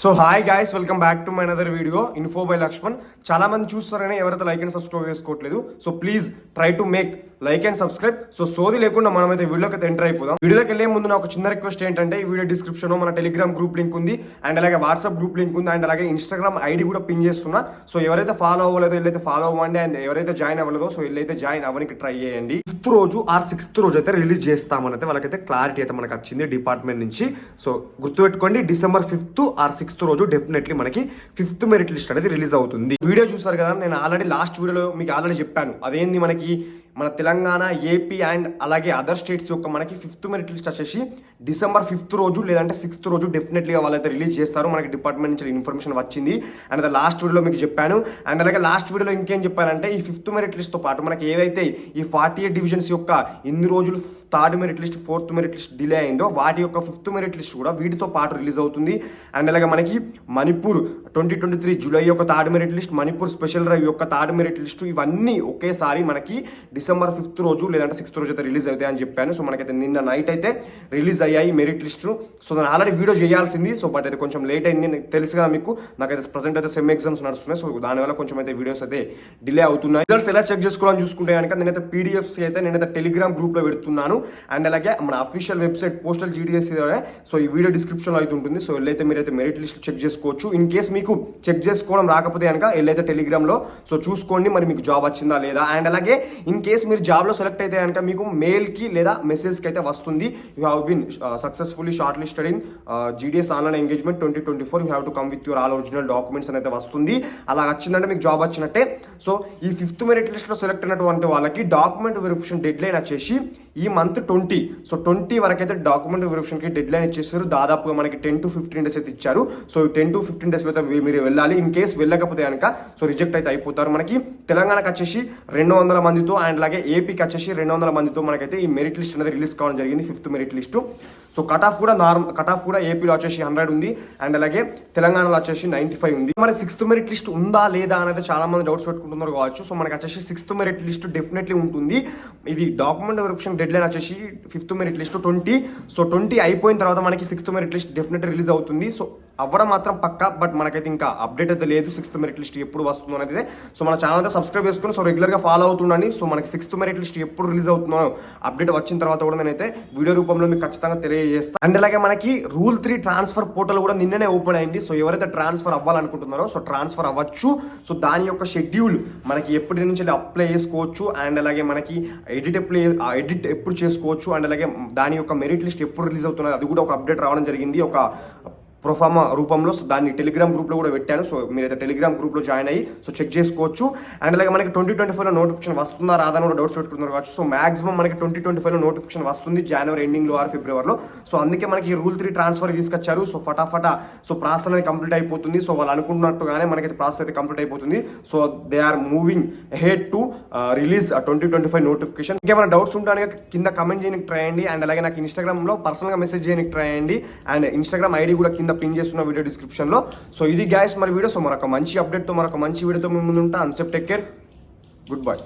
So hi guys, welcome back to my another video info by Lakshman. చాలా మంది చూస్తారని ఎవరైతే లైక్ అండ్ సబ్స్క్రైబ్ చేసుకోవట్లేదు. So please try to make like and subscribe. So సోది లేకుండా మనమైతే వీడియోకి అయితే ఎంటర్ అయిపోదాం. వీడియోకి వెళ్ళే ముందు నాకు చిన్న రిక్వెస్ట్ ఏంటంటే, ఈ వీడియో డిస్క్రిప్షన్ లో మన టెలిగ్రామ్ గ్రూప్ లింక్ ఉంది, అండ్ అలాగే వాట్సాప్ గ్రూప్ లింక్ ఉంది, అండ్ అలాగే ఇన్స్టాగ్రామ్ ఐడి కూడా పిన్ చేస్తున్నా. సో ఎవరైతే ఫాలో అవ్వలేదో వెళ్ళైతే ఫాలో అవ్వండి, అండ్ ఎవరైతే జాయిన్ అవ్వలేదో సో వెళ్ళైతే జాయిన్ అవ్వడానికి ట్రై చేయండి. 5th రోజు ఆర్ 6th రోజు అయితే రిలీజ్ చేస్తామని అయితే వాళ్ళకైతే క్లారిటీ అయితే మనకు వచ్చింది డిపార్ట్మెంట్ నుంచి. సో గుర్తుపెట్టుకోండి, December 5th ఆర్ 6th రోజు డెఫినెట్లీ మనకి 5th మెరిట్ లిస్ట్ అనేది రిలీజ్ అవుతుంది. వీడియో చూసారు కదా, నేను ఆల్రెడీ లాస్ట్ వీడియోలో మీకు ఆల్రెడీ చెప్పాను. అదేంది, మనకి మన తెలంగాణ, ఏపీ అండ్ అలాగే అదర్ స్టేట్స్ యొక్క మనకి 5th మెరిట్ లిస్ట్ వచ్చేసి December 5th రోజు లేదంటే 6th రోజు డెఫినెట్లీగా వాళ్ళైతే రిలీజ్ చేస్తారు. మనకి డిపార్ట్మెంట్ నుంచి ఇన్ఫర్మేషన్ వచ్చింది, అండ్ అది లాస్ట్ వీడియోలో మీకు చెప్పాను. అండ్ అలాగే లాస్ట్ వీడియోలో ఇంకేం చెప్పానంటే, ఈ 5th మెరిట్ లిస్ట్తో పాటు మనకి ఏవైతే ఈ 48 డివిజన్స్ యొక్క ఇన్ని రోజులు 3rd merit list, 4th merit list delay అయిందో వాటి యొక్క 5th మెరిట్ లిస్ట్ కూడా వీటితో పాటు రిలీజ్ అవుతుంది. అండ్ అలాగే మనకి మణిపూర్ 2023 జూలై యొక్క 3rd merit list, Manipur special drive యొక్క 3rd మెరిట్ లిస్ట్, ఇవన్నీ ఒకేసారి మనకి December 5th రోజు లేదంటే 6th రోజు అయితే రిలీజ్ అవుతాయి అని చెప్పాను. సో మనకైతే నిన్న నైట్ అయితే రిలీజ్ అయ్యాయి మెరిట్ లిస్ట్. సో నేను ఆల్రెడీ వీడియో చేయాల్సింది, సో బట్ అయితే కొంచెం లేట్ అయింది. తెలుసు కదా మీకు, నాకైతే ప్రజెంట్ అయితే సెమ్ ఎగ్జామ్స్ నడుస్తున్నాయి. సో దానివల్ల కొంచెం అయితే వీడియోస్ అయితే డిలే అవుతున్నాయి. రిజల్ట్స్ ఎలా చెక్ చేసుకోవాలని చూసుకుంటే కనుక నేనైతే పీడిఎఫ్స్ అయితే నేనైతే టెలిగ్రామ్ గ్రూప్లో పెడుతున్నాను, అండ్ అలాగే మన official website postal GDS. So ఈ వీడియో డిస్క్రిప్షన్లో అయితే ఉంటుంది. సో వెళ్ళైతే మీరైతే మెరిట్ లిస్ట్ చెక్ చేసుకోవచ్చు. ఇన్ కేస్ మీకు చెక్ చేసుకోవడం రాకపోతే కనుక వెళ్ళైతే టెలిగ్రామ్లో సో చూసుకోండి మరి మీకు జాబ్ వచ్చిందా లేదా. అండ్ అలాగే ఇన్ కేస్ మీరు జాబ్లో సెలెక్ట్ అయితే కనుక మీకు మెయిల్కి లేదా మెసేజ్కి అయితే వస్తుంది, you have been successfully shortlisted in GDS online engagement 2024, you have to come with your all original documents అనేది వస్తుంది. అలా వచ్చిందంటే మీకు జాబ్ వచ్చినట్టే. సో ఈ 5th మెరిట్ లిస్ట్లో సెలెక్ట్ అయినటువంటి వాళ్ళకి డాక్యుమెంట్ వెరిఫికేషన్ డెడ్ లైన్ వచ్చేసి ఈ మంత్ 20. సో 20 వరకు అయితే డాక్యుమెంట్ వెరిఫికేషన్కి డెడ్ లైన్ ఇచ్చేసారు. దాదాపుగా మనకి 10 to 15 డేస్ అయితే ఇచ్చారు. సో 10 to 15 డేస్ అయితే మీరు వెళ్ళాలి. ఇన్ కేస్ వెళ్ళకపోతే కనుక సో రిజెక్ట్ అయితే అయిపోతారు. మనకి తెలంగాణకు వచ్చేసి 200 మందితో, అండ్ అలాగే ఏపీకి వచ్చేసి 200 మందితో మనకైతే ఈ మెరిట్ లిస్ట్ అనేది రిలీజ్ కావడం జరిగింది, 5th merit list. So cut off కూడా ఏపీలో వచ్చేసి 100 ఉంది, అండ్ అలాగే తెలంగాణలో వచ్చేసి 95 ఉంది. మరి 6th మెరిట్ లిస్ట్ ఉందా లేదా అనేది చాలా మంది డౌట్స్ పెట్టుకుంటున్నారు కావచ్చు. సో మనకి వచ్చేసి 6th మెరిట్ లిస్ట్ డెఫినెట్లీ ఉంటుంది. ఇది డాక్యుమెంట్ వెరిఫికేషన్ డెడ్ లైన్ వచ్చేసి 5th మెరిట్ లిస్ట్ 20. సో 20 అయిపోయిన తర్వాత మనకి 6th merit list definitely release అవుతుంది. సో అవ్వడం మాత్రం పక్కా, బట్ మనకైతే ఇంకా అప్డేట్ అయితే లేదు 6th మెరిట్ లిస్ట్ ఎప్పుడు వస్తుందో అనేది. సో మన ఛానల్ అయితే సబ్స్క్రైబ్ చేసుకుని సో రెగ్యులర్గా ఫాలో అవుతుండండి. సో మనకి 6th మెరిట్ లిస్ట్ ఎప్పుడు రిలీజ్ అవుతుందో అప్డేట్ వచ్చిన తర్వాత కూడా నేనైతే వీడియో రూపంలో మీకు ఖచ్చితంగా తెలియజేస్తాను. అండ్ అలాగే మనకి Rule 3 ట్రాన్స్ఫర్ పోర్టల్ కూడా నిన్ననే ఓపెన్ అయింది. సో ఎవరైతే ట్రాన్స్ఫర్ అవ్వాలనుకుంటున్నారో సో ట్రాన్స్ఫర్ అవ్వచ్చు. సో దాని యొక్క షెడ్యూల్ మనకి ఎప్పటి నుంచి అప్లై చేసుకోవచ్చు, అండ్ అలాగే మనకి ఎడిట్ ఎప్పుడు చేసుకోవచ్చు, అండ్ అలాగే దాని యొక్క మెరిట్ లిస్ట్ ఎప్పుడు రిలీజ్ అవుతున్నది అది కూడా ఒక అప్డేట్ రావడం జరిగింది, ఒక ప్రొఫార్మా రూపంలో. సో దాన్ని టెలిగ్రామ్ గ్రూప్లో కూడా పెట్టాను. సో మీరైతే టెలిగ్రామ్ గ్రూప్లో జాయిన్ అయ్యి సో చెక్ చేసుకోవచ్చు. అండ్ అలాగే మనకి 2024లో నోటిఫికేషన్ వస్తుందా రాదా కూడా డౌట్స్ పెట్టుకున్నారు కావచ్చు. సో మాక్సిమం మనకి 2025లో నోటిఫికేషన్ వస్తుంది, జనవరి ఎండింగ్లో ఆర్ ఫిబ్రవరిలో. సో అందుకే మనకి Rule 3 ట్రాన్స్ఫర్ తీసుకొచ్చారు. సో ఫటాఫటా సో ప్రాసెస్ అనేది కంప్లీట్ అయిపోతుంది. సో వాళ్ళు అనుకున్నట్టుగానే మనకి ప్రాసెస్ అయితే కంప్లీట్ అయిపోతుంది. So they are moving ahead to release 2025 notification. ఇంకేమైనా డౌట్స్ ఉంటే కింద కమెంట్ చేయడానికి ట్రై చేయండి, అండ్ అలాగే నాకు ఇన్స్టాగ్రామ్లో పర్సనల్గా మెసేజ్ చేయడానికి ట్రై చేయండి, అండ్ ఇన్స్టాగ్రామ్ ఐడి కూడా కింద పిన్ చేస్తున్న వీడియో డిస్క్రిప్షన్ లో. సో ఇది గ్యాస్ మరి వీడియో. సో మరొక మంచి అప్డేట్ తో మరొక మంచి వీడియోతో మేము ముందు ఉంటా. అన్సెప్ టేక్ కేర్, గుడ్ బై.